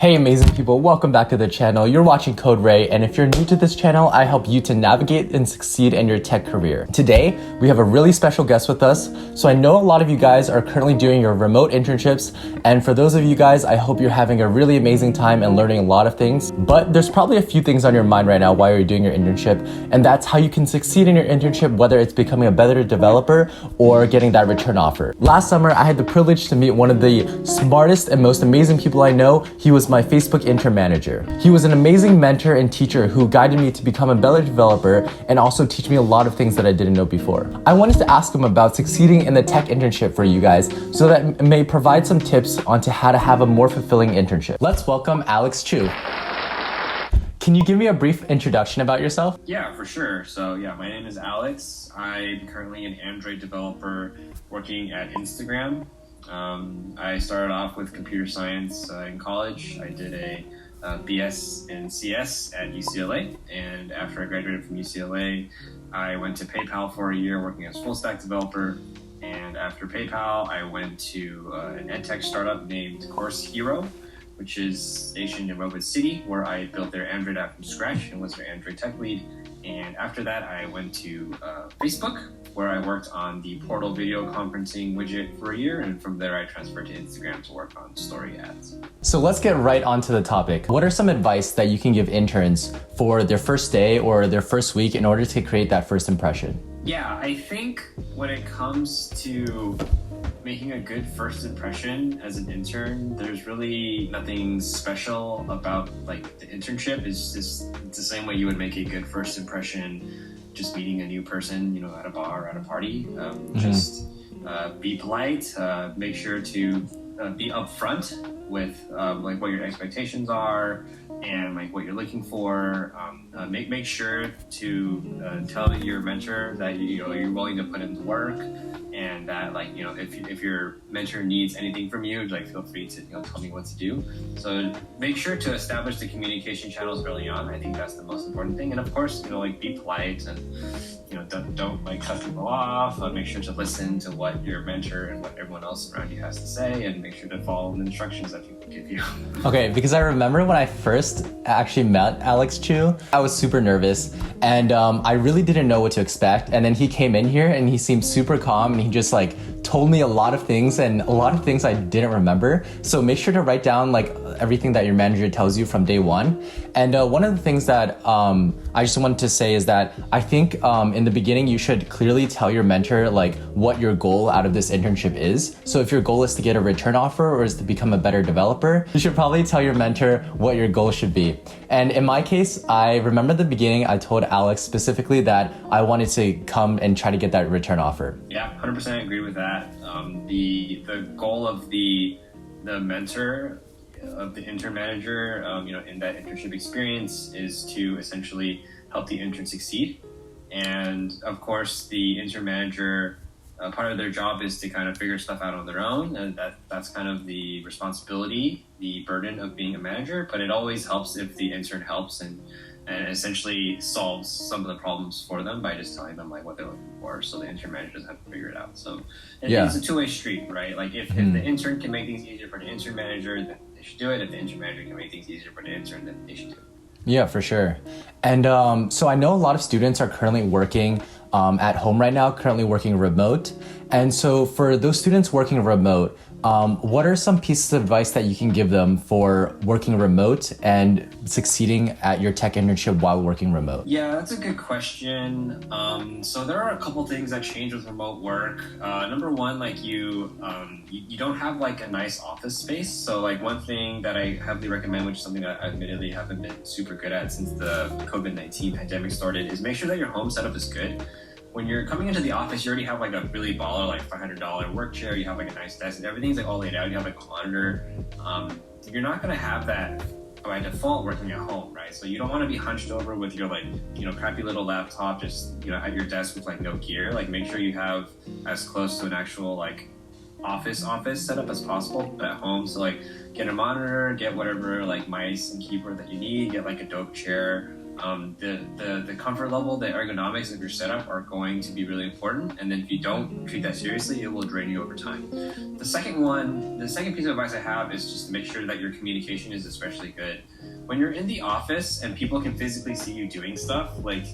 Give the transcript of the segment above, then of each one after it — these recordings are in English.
Hey amazing people, welcome back to the channel. You're watching Code Ray, and if you're new to this channel, I help you to navigate and succeed in your tech career. Today, we have a really special guest with us. So I know a lot of you guys are currently doing your remote internships, and for those of you guys, I hope you're having a really amazing time and learning a lot of things. But there's probably a few things on your mind right now while you're doing your internship, and that's how you can succeed in your internship, whether it's becoming a better developer or getting that return offer. Last summer, I had the privilege to meet one of the smartest and most amazing people I know. He was my Facebook intern manager. He was an amazing mentor and teacher who guided me to become a better developer and also teach me a lot of things that I didn't know before. I wanted to ask him about succeeding in the tech internship for you guys so that it may provide some tips onto how to have a more fulfilling internship. Let's welcome Alex Chiou. Can you give me a brief introduction about yourself? Yeah, for sure. So my name is Alex. I'm currently an Android developer working at Instagram. I started off with computer science in college. I did a BS in CS at UCLA, and after I graduated from UCLA, I went to PayPal for a year working as a full stack developer. And after PayPal, I went to an edtech startup named Course Hero, which is stationed in Redwood City, where I built their Android app from scratch and was their Android tech lead. And after that, I went to Facebook, where I worked on the Portal video conferencing widget for a year. And from there, I transferred to Instagram to work on story ads. So let's get right onto the topic. What are some advice that you can give interns for their first day or their first week in order to create that first impression? Yeah, I think when it comes to making a good first impression as an intern, there's really nothing special about like the internship. It's the same way you would make a good first impression just meeting a new person, at a bar or at a party. Just be polite, make sure to be upfront with like what your expectations are and like what you're looking for. Make sure to tell your mentor that you're willing to put in the work, and that if your mentor needs anything from you, feel free to tell me what to do. So make sure to establish the communication channels early on. I think that's the most important thing. And of course, be polite and don't cut people off. Make sure to listen to what your mentor and what everyone else around you has to say, and make sure to follow the instructions that people give you. Okay, because I remember when I first actually met Alex Chiou, I was super nervous and I really didn't know what to expect. And then he came in here and he seemed super calm and he just told me a lot of things and a lot of things I didn't remember. So make sure to write down everything that your manager tells you from day one. And one of the things that I just wanted to say is that I think in the beginning you should clearly tell your mentor what your goal out of this internship is. So if your goal is to get a return offer or is to become a better developer, you should probably tell your mentor what your goal should be. And in my case, I remember at the beginning I told Alex specifically that I wanted to come and try to get that return offer. Yeah, 100% agree with that. The goal of the mentor, of the intern manager, in that internship experience is to essentially help the intern succeed. And of course, the intern manager, part of their job is to kind of figure stuff out on their own. And that's kind of the responsibility, the burden of being a manager. But it always helps if the intern helps and essentially solves some of the problems for them by just telling them what they're looking for, so the intern manager doesn't have to figure it out. So it's a two-way street, right? If the intern can make things easier for the intern manager, then they should do it. If the intern manager can make things easier for the intern, then they should do it. Yeah, for sure. And so I know a lot of students are currently working at home right now, currently working remote. And so for those students working remote, what are some pieces of advice that you can give them for working remote and succeeding at your tech internship while working remote? Yeah, that's a good question. So there are a couple things that change with remote work. Number one, you don't have a nice office space. So one thing that I heavily recommend, which is something that I admittedly haven't been super good at since the COVID-19 pandemic started, is make sure that your home setup is good. When you're coming into the office, you already have a really baller, $500 work chair. You have a nice desk and everything's all laid out. You have a monitor. You're not going to have that by default working at home, right? So you don't want to be hunched over with your crappy little laptop just at your desk with no gear. Make sure you have as close to an actual office setup as possible at home. So get a monitor, get whatever mice and keyboard that you need, get a dope chair. The comfort level, the ergonomics of your setup are going to be really important. And then if you don't treat that seriously, it will drain you over time. The second piece of advice I have is just to make sure that your communication is especially good. When you're in the office and people can physically see you doing stuff, like,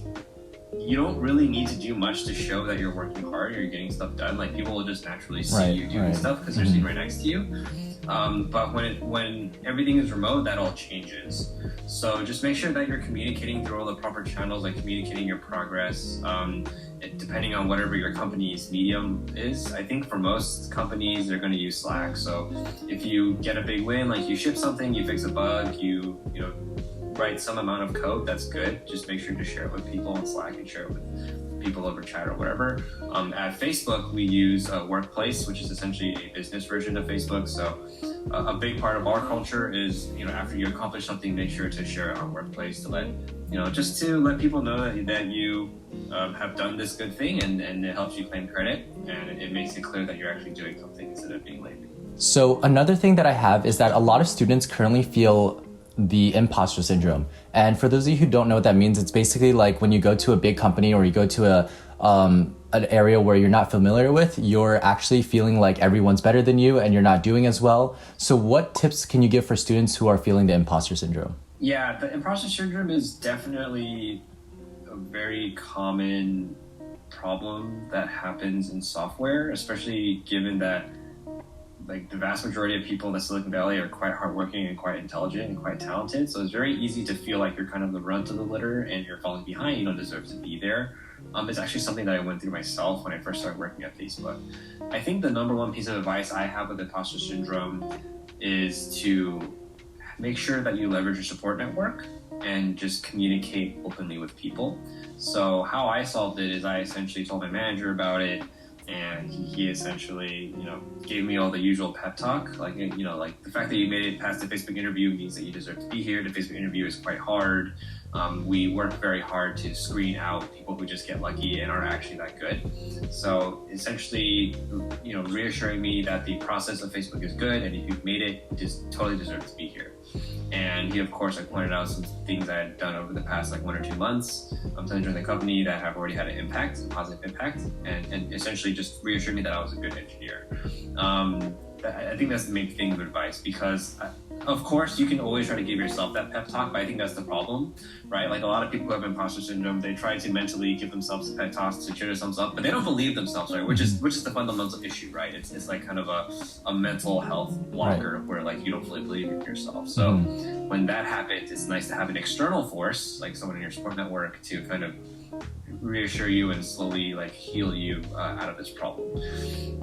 you don't really need to do much to show that you're working hard or you're getting stuff done. Like, people will just naturally see you doing stuff because they're sitting right next to you. But when everything is remote, that all changes. So just make sure that you're communicating through all the proper channels, like communicating your progress, depending on whatever your company's medium is. I think for most companies, they're going to use Slack. So if you get a big win, like you ship something, you fix a bug, you write some amount of code, that's good. Just make sure to share it with people on Slack and share it with people over chat or whatever. At Facebook, we use Workplace, which is essentially a business version of Facebook. So a big part of our culture is, after you accomplish something, make sure to share it on Workplace to just to let people know that you have done this good thing, and it helps you claim credit, and it makes it clear that you're actually doing something instead of being lazy. So another thing that I have is that a lot of students currently feel the imposter syndrome. And for those of you who don't know what that means, it's basically like when you go to a big company or you go to an area where you're not familiar with, you're actually feeling like everyone's better than you and you're not doing as well. So what tips can you give for students who are feeling the imposter syndrome? Yeah, the imposter syndrome is definitely a very common problem that happens in software, especially given that like the vast majority of people in Silicon Valley are quite hardworking and quite intelligent and quite talented. So it's very easy to feel like you're kind of the runt of the litter and you're falling behind. You don't deserve to be there. It's actually something that I went through myself when I first started working at Facebook. I think the number one piece of advice I have with imposter syndrome is to make sure that you leverage your support network and just communicate openly with people. So how I solved it is I essentially told my manager about it, and he essentially, gave me all the usual pep talk. Like, like the fact that you made it past the Facebook interview means that you deserve to be here. The Facebook interview is quite hard. We work very hard to screen out people who just get lucky and aren't actually that good. So essentially, reassuring me that the process of Facebook is good, and if you've made it, you just totally deserve to be here. And he, of course, pointed out some things I had done over the past 1 or 2 months since I joined the company that have already had an impact, a positive impact, and essentially just reassured me that I was a good engineer. I think that's the main thing of advice, because of course you can always try to give yourself that pep talk, but I think that's the problem, right? Like a lot of people who have imposter syndrome, they try to mentally give themselves pep talks to cheer themselves up, but they don't believe themselves, right? Which is the fundamental issue, right? It's like kind of a mental health blocker, where like you don't fully believe in yourself. So when that happens, it's nice to have an external force, like someone in your support network, to kind of reassure you and slowly heal you out of this problem.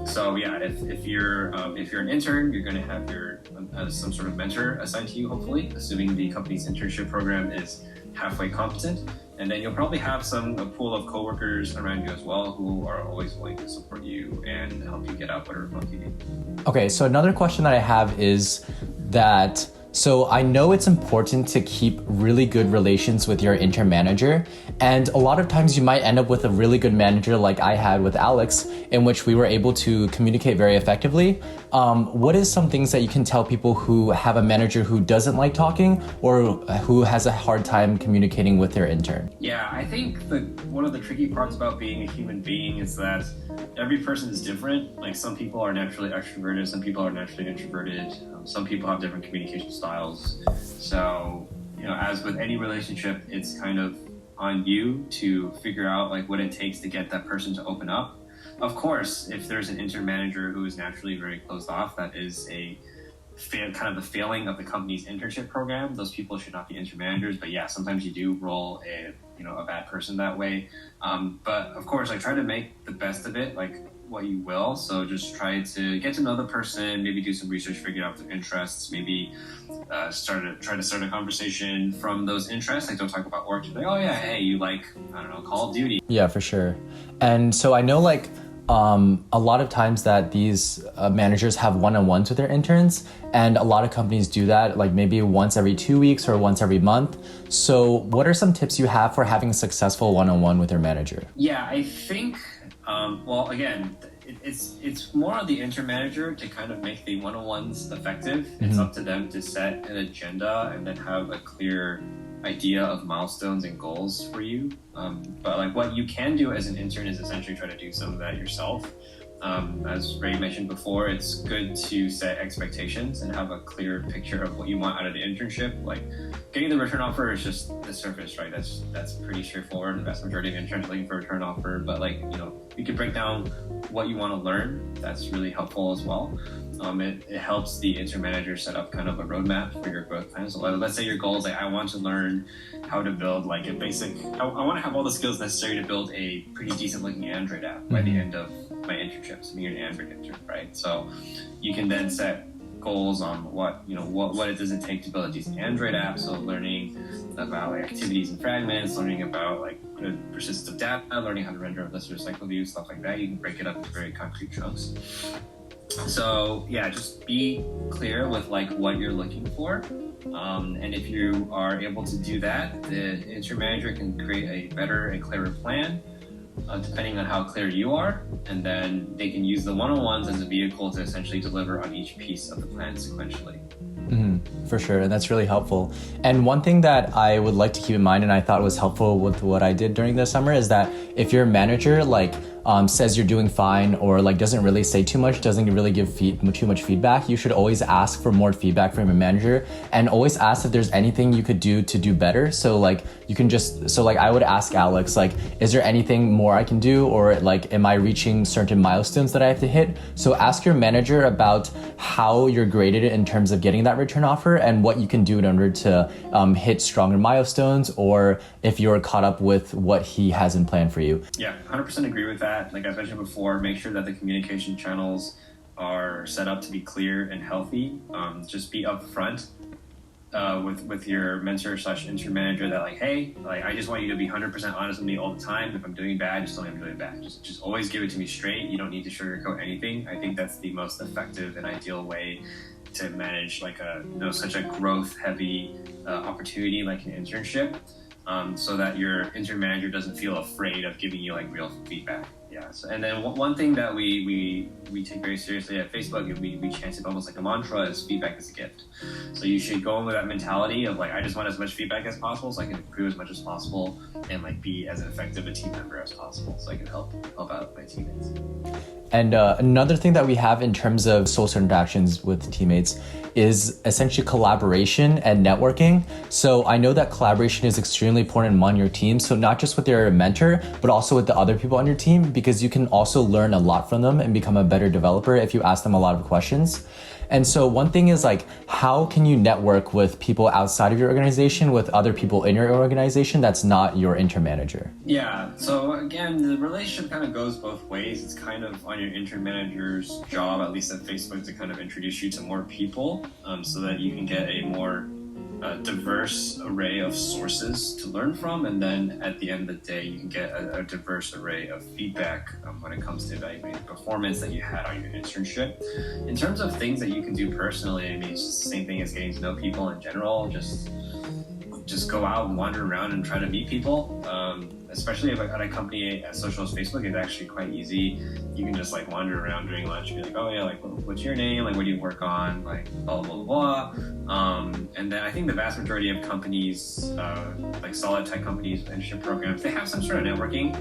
So yeah, if you're an intern, you're going to have your some sort of mentor assigned to you, hopefully, assuming the company's internship program is halfway competent. And then you'll probably have a pool of coworkers around you as well who are always willing to support you and help you get out whatever funk you need. Okay, so another question that I have is that, so I know it's important to keep really good relations with your intern manager, and a lot of times you might end up with a really good manager like I had with Alex, in which we were able to communicate very effectively. What is some things that you can tell people who have a manager who doesn't like talking or who has a hard time communicating with their intern? Yeah, I think one of the tricky parts about being a human being is that every person is different. Like some people are naturally extroverted, some people are naturally introverted, some people have different communication styles. So, as with any relationship, it's kind of on you to figure out what it takes to get that person to open up. Of course, if there's an intern manager who is naturally very closed off, that is kind of the failing of the company's internship program. Those people should not be intern managers. But yeah, sometimes you do roll a bad person that way. But of course, I try to make the best of it, what you will. So just try to get to know the person, maybe do some research, figure out their interests, maybe try to start a conversation from those interests. Don't talk about work. Just oh yeah, hey, you Call of Duty. Yeah, for sure. And so I know a lot of times that these managers have one-on-ones with their interns, and a lot of companies do that maybe once every 2 weeks or once every month. So what are some tips you have for having a successful one-on-one with your manager? Yeah, I think, well, again, it's more on the intern manager to kind of make the one-on-ones effective. It's up to them to set an agenda and then have a clear idea of milestones and goals for you. But like what you can do as an intern is essentially try to do some of that yourself. As Ray mentioned before, it's good to set expectations and have a clear picture of what you want out of the internship. Like getting the return offer is just the surface, right? That's pretty straightforward. The vast majority of interns are looking for a return offer, but like, you know, you can break down what you want to learn. That's really helpful as well. It helps the intern manager set up kind of a roadmap for your growth plan. So let's say your goal is like, I want to learn how to build like a basic, I want to have all the skills necessary to build a pretty decent looking Android app by the end of my internship. So you're an Android intern, right? So you can then set goals on what it does it take to build a decent Android app. So learning about like activities and fragments, learning about like persistence of data, learning how to render a listener cycle view, stuff like that. You can break it up into very concrete chunks. So yeah, just be clear with like what you're looking for. And if you are able to do that, the intern manager can create a better and clearer plan, depending on how clear you are, and then they can use the one-on-ones as a vehicle to essentially deliver on each piece of the plan sequentially. For sure, and that's really helpful. And one thing that I would like to keep in mind, and I thought was helpful with what I did during the summer, is that if your manager says you're doing fine, or like doesn't really say too much, doesn't really give too much feedback, you should always ask for more feedback from your manager, and always ask if there's anything you could do to do better. So like you can I would ask Alex, like, is there anything more I can do, or like, am I reaching certain milestones that I have to hit? So ask your manager about how you're graded in terms of getting that return offer and what you can do in order to hit stronger milestones, or if you're caught up with what he has in plan for you. Yeah, 100% agree with that. Like I mentioned before, make sure that the communication channels are set up to be clear and healthy. Just be upfront with your mentor / intern manager that like, hey, like I just want you to be 100% honest with me all the time. If I'm doing bad, just tell me I'm doing bad. Just always give it to me straight. You don't need to sugarcoat anything. I think that's the most effective and ideal way to manage like such a growth heavy opportunity like an internship. So that your intern manager doesn't feel afraid of giving you like real feedback. Yeah. So, and then one thing that we take very seriously at Facebook, and we chant it almost like a mantra, is feedback is a gift. So you should go in with that mentality of like, I just want as much feedback as possible so I can improve as much as possible and like be as effective a team member as possible so I can help out my teammates. And another thing that we have in terms of social interactions with teammates is essentially collaboration and networking. So I know that collaboration is extremely important among your team. So not just with your mentor, but also with the other people on your team, because you can also learn a lot from them and become a better developer if you ask them a lot of questions. And so one thing is like, how can you network with people outside of your organization, with other people in your organization that's not your intern manager? Yeah, so again, the relationship kind of goes both ways. It's kind of on your intern manager's job, at least at Facebook, to kind of introduce you to more people so that you can get a more diverse array of sources to learn from, and then at the end of the day you can get a diverse array of feedback when it comes to evaluating the performance that you had on your internship. In terms of things that you can do personally, I mean, it's just the same thing as getting to know people in general. Just go out and wander around and try to meet people. Especially if at a company as social as Facebook, it's actually quite easy. You can just like wander around during lunch and be like, oh yeah, like what's your name? Like what do you work on? Like blah, blah, blah, blah. And then I think the vast majority of companies, like solid tech companies, internship programs, they have some sort of networking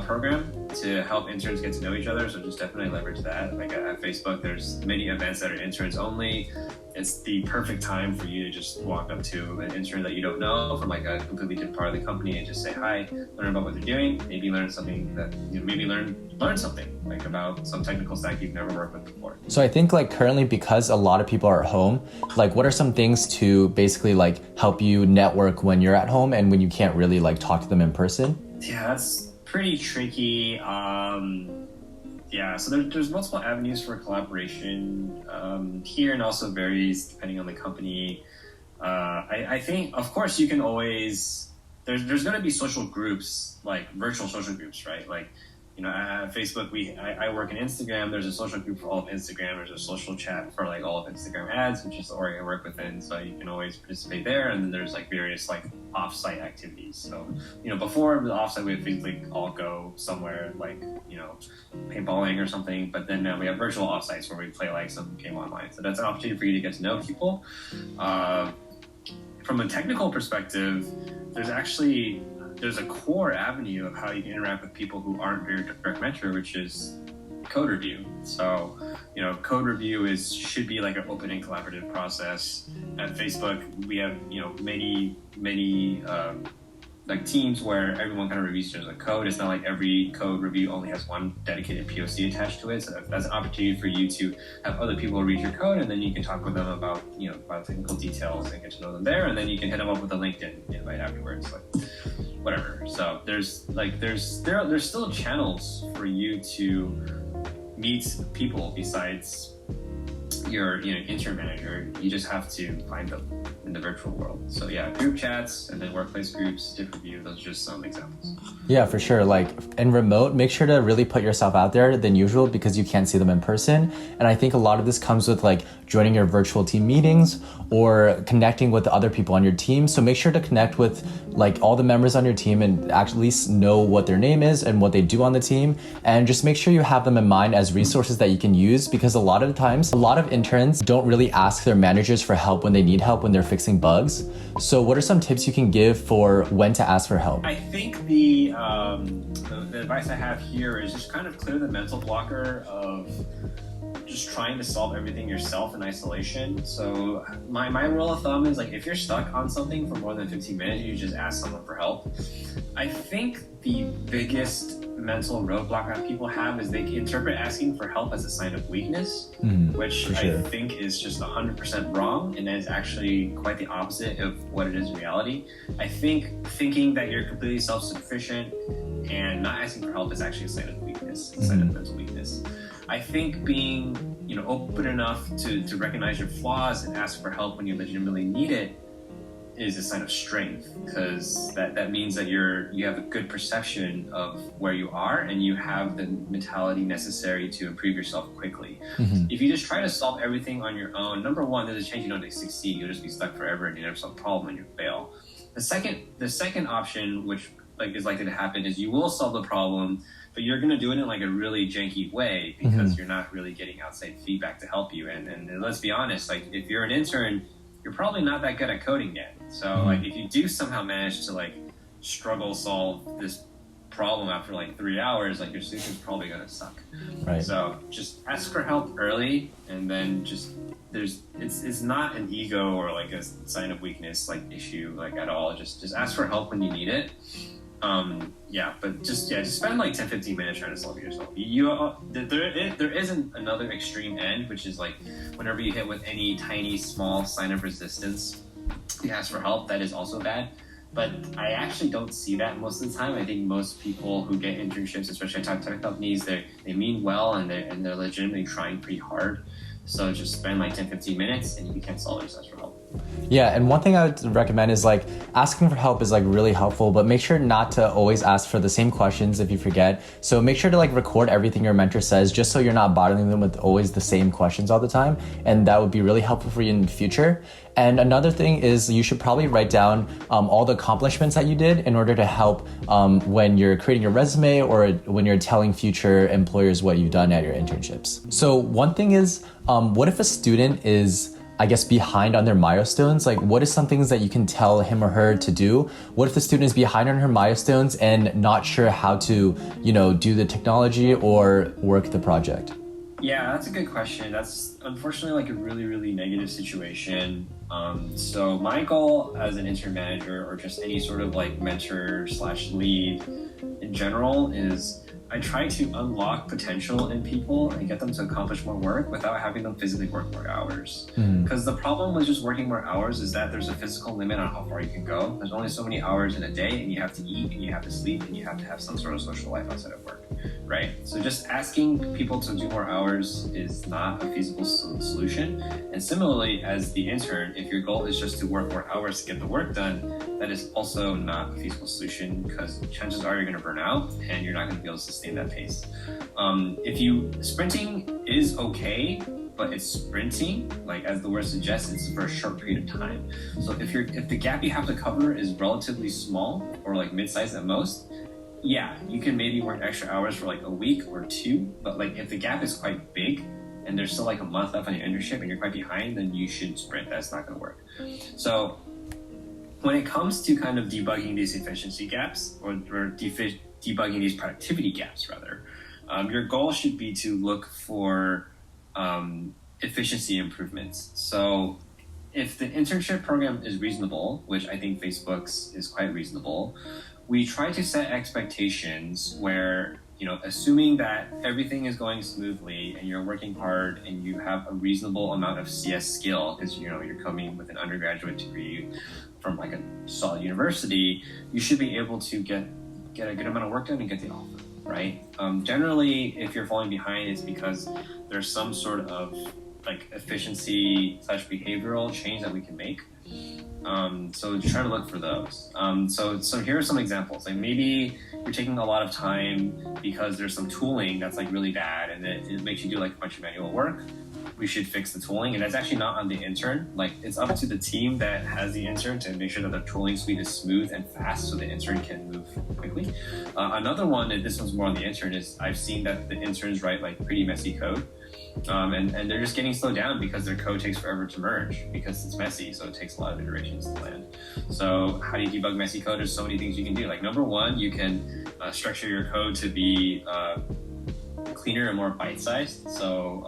program to help interns get to know each other. So just definitely leverage that. Like at Facebook, there's many events that are interns only. It's the perfect time for you to just walk up to an intern that you don't know from like a completely different part of the company and just say hi, learn about what they're doing, maybe learn something that maybe learn something like about some technical stack you've never worked with before. So I think like currently, because a lot of people are at home, like what are some things to basically like help you network when you're at home and when you can't really like talk to them in person? Yeah, that's pretty tricky. Yeah, so there's multiple avenues for collaboration here, and also varies depending on the company. I think, of course, you can always, there's going to be social groups, like virtual social groups, right? Like at Facebook, I work in Instagram. There's a social group for all of Instagram. There's a social chat for like all of Instagram ads, which is the org I work within. So you can always participate there. And then there's like various like offsite activities. So, before the offsite, we would like all go somewhere like, paintballing or something. But then now we have virtual offsites where we play like some game online. So that's an opportunity for you to get to know people. From a technical perspective, there's a core avenue of how you interact with people who aren't your direct mentor, which is code review. So, code review should be like an open and collaborative process. At Facebook, we have, many like teams where everyone kind of reviews each other's code. It's not like every code review only has one dedicated POC attached to it. So that's an opportunity for you to have other people read your code, and then you can talk with them about, about technical details and get to know them there. And then you can hit them up with a LinkedIn invite afterwards. Like, whatever. So there's still channels for you to meet people besides your intern manager. You just have to find them in the virtual world. So yeah, group chats and then workplace groups, different view. Those are just some examples. Yeah, for sure. Like in remote, make sure to really put yourself out there than usual because you can't see them in person. And I think a lot of this comes with like joining your virtual team meetings or connecting with the other people on your team. So make sure to connect with like all the members on your team and at least know what their name is and what they do on the team. And just make sure you have them in mind as resources that you can use, because a lot of the times, a lot of interns don't really ask their managers for help when they need help when they're fixing bugs. So what are some tips you can give for when to ask for help? I think the advice I have here is just kind of clear the mental blocker of just trying to solve everything yourself in isolation. So my rule of thumb is like, if you're stuck on something for more than 15 minutes, you just ask someone for help. I think the biggest mental roadblock that people have is they interpret asking for help as a sign of weakness, which I think is just 100% wrong, and is actually quite the opposite of what it is in reality. I think thinking that you're completely self-sufficient and not asking for help is actually a sign of weakness, a sign of mental weakness. I think being, open enough to recognize your flaws and ask for help when you legitimately need it is a sign of strength, because that means that you have a good perception of where you are and you have the mentality necessary to improve yourself quickly. If you just try to solve everything on your own, number one, there's a chance you don't succeed. You'll just be stuck forever and you never solve a problem and you fail. The second option, which is likely to happen, is you will solve the problem, but you're going to do it in like a really janky way because you're not really getting outside feedback to help you. And let's be honest, like if you're an intern, you're probably not that good at coding yet. So like if you do somehow manage to like struggle solve this problem after like 3 hours, like your solution's probably going to suck. Right. So just ask for help early, and then just it's not an ego or like a sign of weakness like issue like at all. Just ask for help when you need it. But just spend like 10-15 minutes trying to solve it yourself. There isn't another extreme end, which is like whenever you hit with any tiny small sign of resistance, you ask for help. That is also bad, but I actually don't see that most of the time. I think most people who get internships, especially at tech companies, they mean well and they're legitimately trying pretty hard. So just spend like 10-15 minutes and you can solve yourself for help. Yeah, and one thing I would recommend is like asking for help is like really helpful, but make sure not to always ask for the same questions if you forget. So make sure to like record everything your mentor says, just so you're not bothering them with always the same questions all the time. And that would be really helpful for you in the future. And another thing is you should probably write down all the accomplishments that you did in order to help when you're creating your resume or when you're telling future employers what you've done at your internships. So one thing is, what if a student is, I guess, behind on their milestones? Like, what is some things that you can tell him or her to do? What if the student is behind on her milestones and not sure how to, do the technology or work the project? Yeah, that's a good question. That's unfortunately like a really, really negative situation. So my goal as an intern manager or just any sort of like mentor / lead in general is I try to unlock potential in people and get them to accomplish more work without having them physically work more hours. Because the problem with just working more hours is that there's a physical limit on how far you can go. There's only so many hours in a day, and you have to eat and you have to sleep and you have to have some sort of social life outside of work, right? So just asking people to do more hours is not a feasible solution. And similarly, as the intern, If your goal is just to work more hours to get the work done, that is also not a feasible solution, because chances are you're going to burn out and you're not going to be able to sustain that pace. Sprinting is okay, but it's sprinting, like as the word suggests, it's for a short period of time. So if the gap you have to cover is relatively small or like mid-sized at most, yeah, you can maybe work extra hours for like a week or two. But like if the gap is quite big and there's still like a month left on your internship and you're quite behind, then you shouldn't sprint. That's not going to work. So when it comes to kind of debugging these efficiency gaps or debugging these productivity gaps rather, your goal should be to look for efficiency improvements. So if the internship program is reasonable, which I think Facebook's is quite reasonable, we try to set expectations where, assuming that everything is going smoothly and you're working hard and you have a reasonable amount of CS skill, because you're coming with an undergraduate degree from like a solid university, you should be able to get a good amount of work done and get the offer, right? Generally, if you're falling behind, it's because there's some sort of like efficiency / behavioral change that we can make. So try to look for those. So here are some examples. Like maybe you're taking a lot of time because there's some tooling that's like really bad and it makes you do like a bunch of manual work. We should fix the tooling, and that's actually not on the intern. Like it's up to the team that has the intern to make sure that the tooling suite is smooth and fast so the intern can move quickly. Another one, and this one's more on the intern, is I've seen that the interns write like pretty messy code. And they're just getting slowed down because their code takes forever to merge because it's messy, so it takes a lot of iterations to land. So how do you debug messy code? There's so many things you can do. Like number one, you can structure your code to be cleaner and more bite-sized. So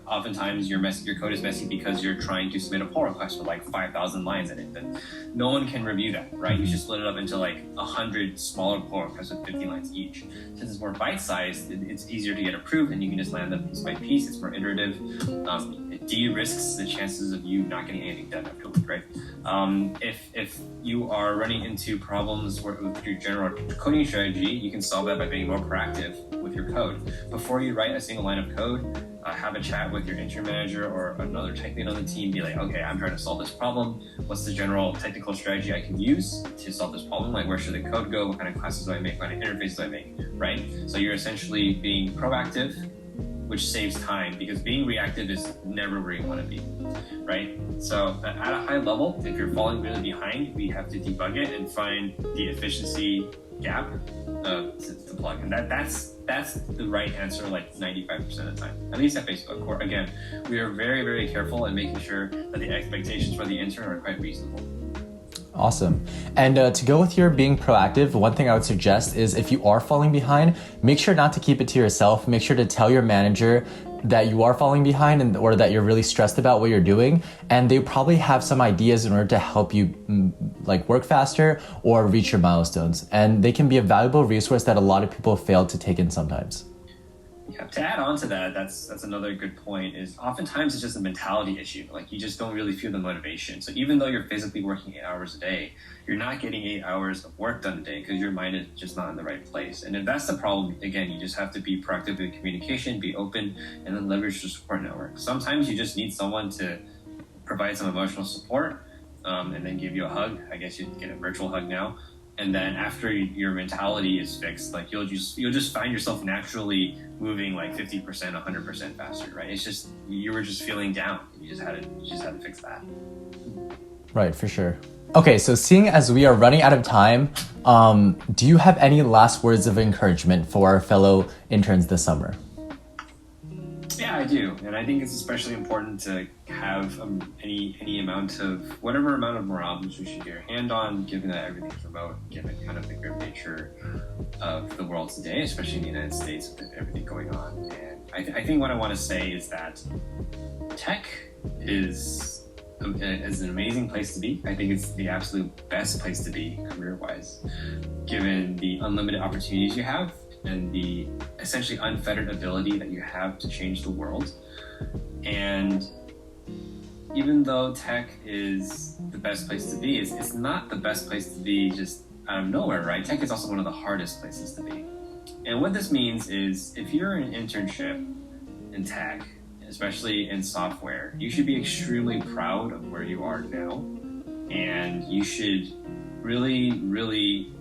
oftentimes your code is messy because you're trying to submit a pull request with like 5,000 lines in it. Then no one can review that, right? You should split it up into like 100 smaller pull requests with 50 lines each. Since it's more bite-sized, it's easier to get approved and you can just land them piece by piece. It's more iterative. It de-risks the chances of you not getting anything done after a week, right? If you are running into problems with your general coding strategy, you can solve that by being more proactive with your code. Before you write a single line of code, have a chat with your intern manager or another tech lead on the team. Be like, okay, I'm trying to solve this problem. What's the general technical strategy I can use to solve this problem? Like, where should the code go? What kind of classes do I make? What kind of interfaces do I make? Right? So you're essentially being proactive, which saves time, because being reactive is never where you want to be, right? So at a high level, if you're falling really behind, we have to debug it and find the efficiency gap to plug. And that's the right answer like 95% of the time, at least at Facebook. Or again, we are very, very careful in making sure that the expectations for the intern are quite reasonable. Awesome. And to go with your being proactive, one thing I would suggest is if you are falling behind, make sure not to keep it to yourself. Make sure to tell your manager that you are falling behind or that you're really stressed about what you're doing. And they probably have some ideas in order to help you like work faster or reach your milestones. And they can be a valuable resource that a lot of people fail to take in sometimes. Yeah, to add on to that, that's another good point, is oftentimes it's just a mentality issue. Like you just don't really feel the motivation. So even though you're physically working 8 hours a day, you're not getting 8 hours of work done a day because your mind is just not in the right place. And if that's the problem, again, you just have to be proactive in communication, be open, and then leverage your support network. Sometimes you just need someone to provide some emotional support and then give you a hug. I guess you get a virtual hug now. And then after your mentality is fixed, like you'll just find yourself naturally moving like 50%, 100% faster, right? It's just, you were just feeling down. You just had to fix that. Right, for sure. Okay, so seeing as we are running out of time, do you have any last words of encouragement for our fellow interns this summer? Yeah, I do. And I think it's especially important to have any amount of, whatever amount of morale boost you should get your hand on, given that everything's remote, given kind of the grim nature of the world today, especially in the United States with everything going on. And I think what I want to say is that tech is an amazing place to be. I think it's the absolute best place to be career-wise, given the unlimited opportunities you have and the essentially unfettered ability that you have to change the world. And even though tech is the best place to be, it's not the best place to be just out of nowhere, right? Tech is also one of the hardest places to be. And what this means is if you're in an internship in tech, especially in software, you should be extremely proud of where you are now. And you should really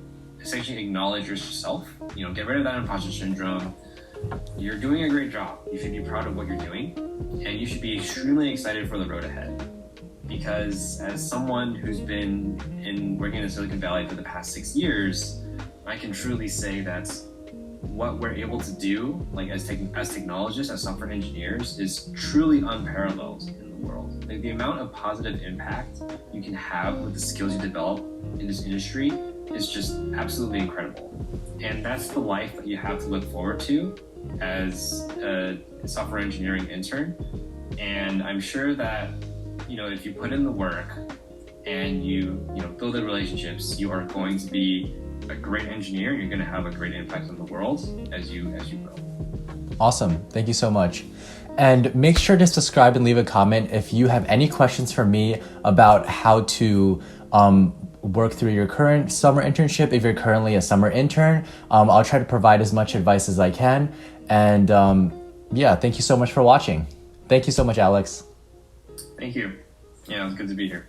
essentially acknowledge yourself. Get rid of that imposter syndrome. You're doing a great job. You should be proud of what you're doing. And you should be extremely excited for the road ahead. Because as someone who's been working in Silicon Valley for the past 6 years, I can truly say that what we're able to do, like as technologists, as software engineers, is truly unparalleled in the world. Like the amount of positive impact you can have with the skills you develop in this industry is just absolutely incredible. And that's the life that you have to look forward to as a software engineering intern. And I'm sure that if you put in the work and you build the relationships, you are going to be a great engineer. You're going to have a great impact on the world as you grow. Awesome. Thank you so much. And make sure to subscribe and leave a comment if you have any questions for me about how to work through your current summer internship. If you're currently a summer intern, I'll try to provide as much advice as I can. And thank you so much for watching. Thank you so much, Alex. Thank you. Yeah, it was good to be here.